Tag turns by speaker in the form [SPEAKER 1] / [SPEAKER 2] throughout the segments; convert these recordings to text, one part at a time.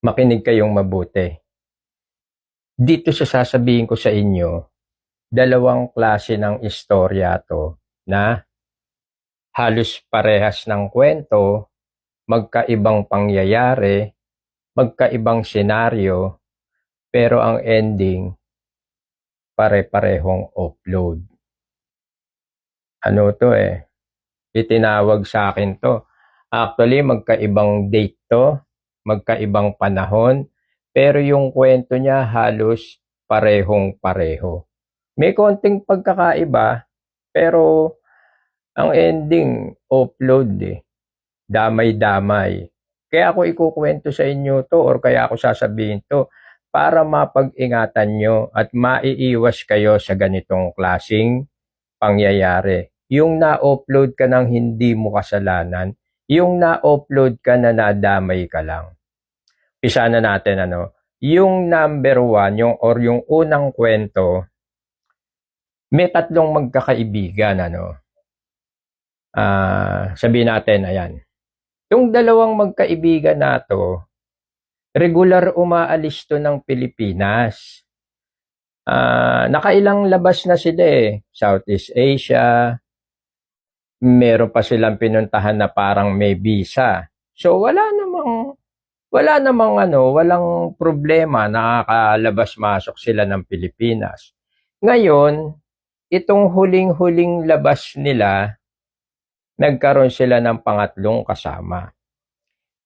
[SPEAKER 1] Makinig kayong mabuti. Dito sa sasabihin ko sa inyo, dalawang klase ng istorya to na halos parehas ng kwento, magkaibang pangyayari, magkaibang senaryo, pero ang ending, pare-parehong upload. Ano to itinawag sa akin to. Actually, magkaibang date to, magkaibang panahon, pero yung kwento niya halos parehong-pareho. May konting pagkakaiba, pero ang ending, upload Damay-damay. Kaya ako ikukwento sa inyo to or kaya ako sasabihin to para mapag-ingatan nyo at maiiwas kayo sa ganitong klasing pangyayari. Yung na-upload ka ng hindi mo kasalanan, yung na-upload ka na nadamay ka lang. Pisa na natin yung number 1, yung unang kwento, may tatlong magkakaibigan sabihin natin, ayan. Yung dalawang magkaibigan na to, regular umaalis to ng Pilipinas. Nakailang labas na sila Southeast Asia, meron pa silang pinuntahan na parang may visa. So walang problema, nakakalabas-masok sila ng Pilipinas. Ngayon, itong huling-huling labas nila, nagkaroon sila ng pangatlong kasama.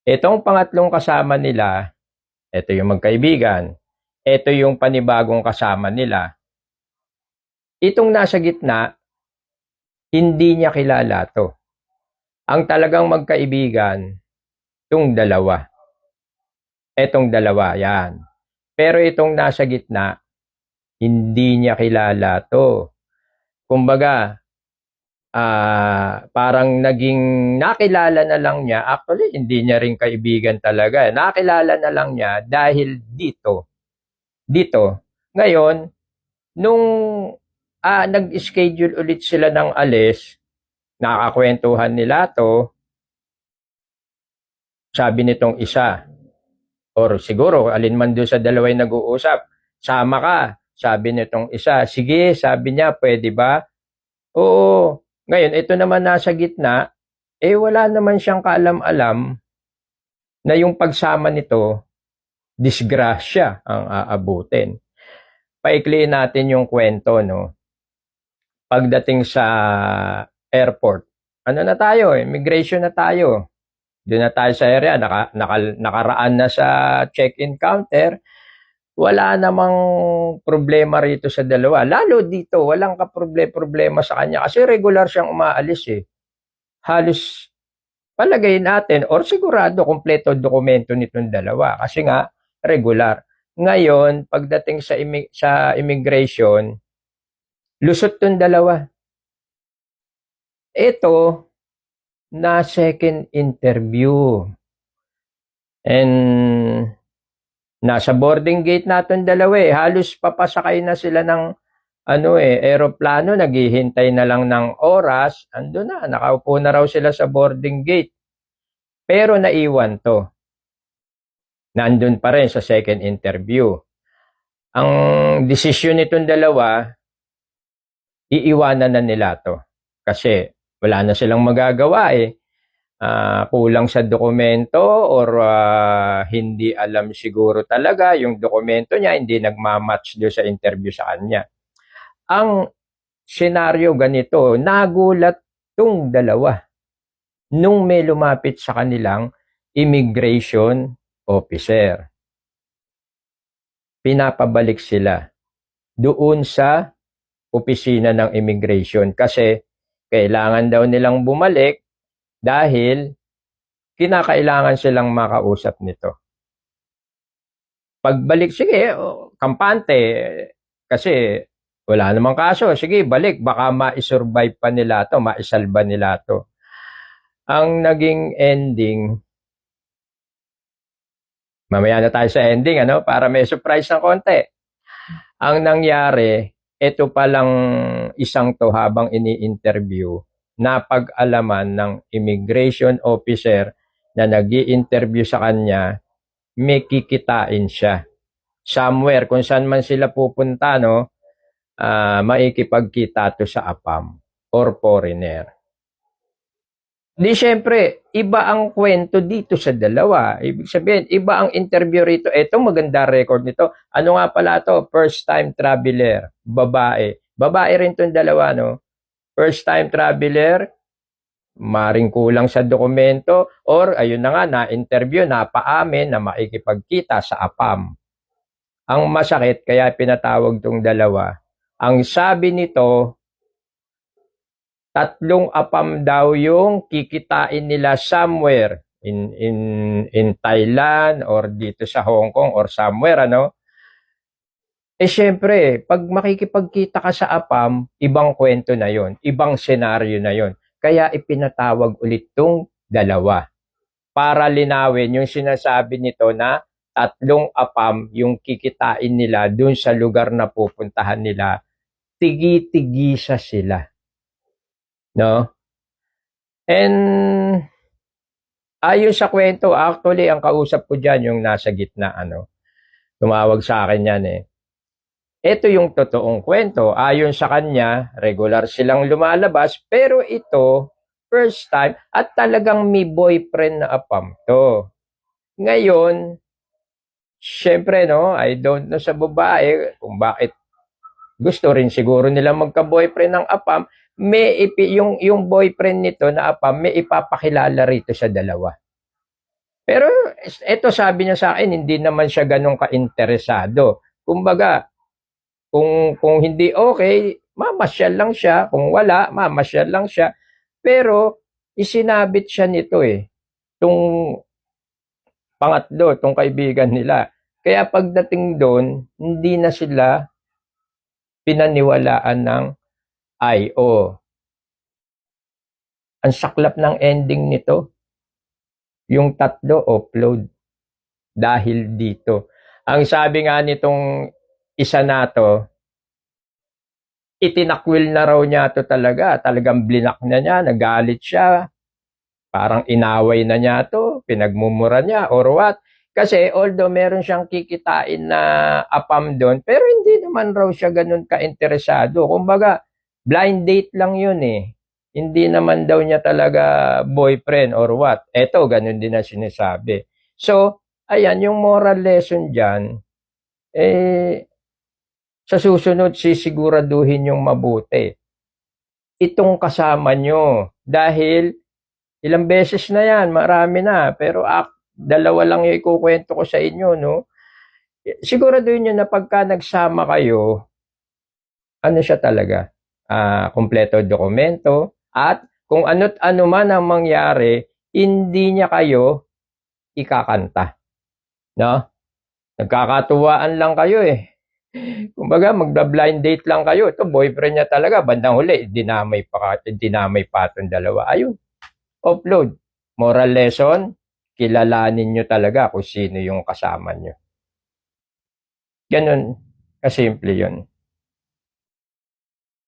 [SPEAKER 1] Itong pangatlong kasama nila, ito yung magkaibigan, ito yung panibagong kasama nila. Itong nasa gitna, hindi niya kilala to. Ang talagang magkaibigan, itong dalawa. Itong dalawa, yan. Pero itong nasa gitna, hindi niya kilala to. Kumbaga, parang naging nakilala na lang niya. Actually, hindi niya rin kaibigan talaga. Nakilala na lang niya dahil dito. Ngayon, nung nag-schedule ulit sila ng alis, nakakwentuhan nila to, sabi nitong isa, or siguro alin man doon sa dalaway nag-uusap, sama ka, sabi nitong isa. Sige, sabi niya, pwede ba? Oo. Ngayon, ito naman nasa gitna, wala naman siyang kaalam-alam na yung pagsama nito, disgrasya ang aabutin. Paikliin natin yung kwento, Pagdating sa airport, na tayo, immigration na tayo. Doon na tayo sa area, nakaraan na sa check-in counter. Wala namang problema rito sa dalawa. Lalo dito, walang problema sa kanya kasi regular siyang umaalis Halos palagay natin or sigurado kompleto dokumento nitong dalawa kasi nga regular. Ngayon, pagdating sa immigration, lusot tong dalawa. Ito, na second interview. And nasa boarding gate natin dalawa halos papasakay na sila ng eroplano, naghihintay na lang ng oras, ando na, nakaupo na raw sila sa boarding gate. Pero naiwan to. Nandun pa rin sa second interview. Ang desisyon nitong dalawa, iiwanan na nila to. Kasi wala na silang magagawa kulang sa dokumento or hindi alam siguro talaga yung dokumento niya, hindi nagmamatch doon sa interview sa kanya. Ang senaryo ganito, nagulat tong dalawa nung may lumapit sa kanilang immigration officer. Pinapabalik sila doon sa opisina ng immigration kasi kailangan daw nilang bumalik dahil kinakailangan silang makausap nito. Pagbalik, sige, kampante, kasi wala namang kaso. Sige, balik, baka ma-survive pa nila to, maisalba nila to. Ang naging ending, mamaya na tayo sa ending, para may surprise ng konti. Ang nangyari, ito palang isang to habang ini-interview, napag-alaman ng immigration officer na nag-i-interview sa kanya may kikitain siya. Somewhere, kung saan man sila pupunta, no, maikipagkita to sa APAM or foreigner. Di syempre, iba ang kwento dito sa dalawa. Ibig sabihin, iba ang interview rito. Ito, maganda record nito. Ano nga pala to? First time traveler. Babae. Babae rin tong dalawa, no? First time traveler, maring kulang sa dokumento, or ayun na nga, na-interview, napaamin na maikipagkita sa APAM. Ang masakit, kaya pinatawag tong dalawa. Ang sabi nito, 3 APAM daw yung kikitain nila somewhere in Thailand or dito sa Hong Kong or somewhere, ano? Syempre, pag makikipagkita ka sa APAM, ibang kwento na yon, ibang senaryo na yon. Kaya ipinatawag ulit tong dalawa para linawin yung sinasabi nito na 3 APAM yung kikitain nila dun sa lugar na pupuntahan nila. Tigi-tigisa sila. No? And ayon sa kwento, actually, ang kausap ko dyan, yung nasa gitna, ano, tumawag sa akin yan eh. Ito yung totoong kwento. Ayon sa kanya, regular silang lumalabas, pero ito, first time, at talagang may boyfriend na APAM to. Ngayon, syempre, no, I don't know sa babae kung bakit gusto rin siguro nila magka-boyfriend ng APAM, yung boyfriend nito na APAM, may ipapakilala rito sa dalawa. Pero ito sabi niya sa akin, hindi naman siya ganun ka-interesado. Kumbaga, kung hindi okay, mamasyal lang siya. Kung wala, mamasyal lang siya. Pero isinabit siya nito eh. Itong pangatlo, itong kaibigan nila. Kaya pagdating doon, hindi na sila pinaniwalaan ng IO. Ang saklap ng ending nito. Yung 3 upload. Dahil dito. Ang sabi nga nitong isa na to, itinakwil na raw niya to talaga. Talagang blinak na niya, nagalit siya. Parang inaway na niya to, pinagmumura niya or what. Kasi although meron siyang kikitain na APAM doon, pero hindi naman raw siya ganun ka-interesado. Kumbaga, blind date lang yun eh. Hindi naman daw niya talaga boyfriend or what. Eto, ganun din na sinasabi. So, ayan, yung moral lesson dyan, sa susunod, sisiguraduhin yung mabuti. Itong kasama nyo. Dahil, ilang beses na yan, marami na. Pero 2 lang yung ikukwento ko sa inyo, no? Siguraduhin nyo na pagka nagsama kayo, ano siya talaga? Kompleto dokumento. At kung ano't ano man ang mangyari, hindi niya kayo ikakanta. No? Nagkakatuwaan lang kayo eh. Kumbaga, magda-blind date lang kayo. Ito, boyfriend niya talaga. Bandang huli, dinamay pa itong dalawa. Ayun, upload. Moral lesson, kilalanin nyo talaga kung sino yung kasama nyo. Ganun, kasimple yun.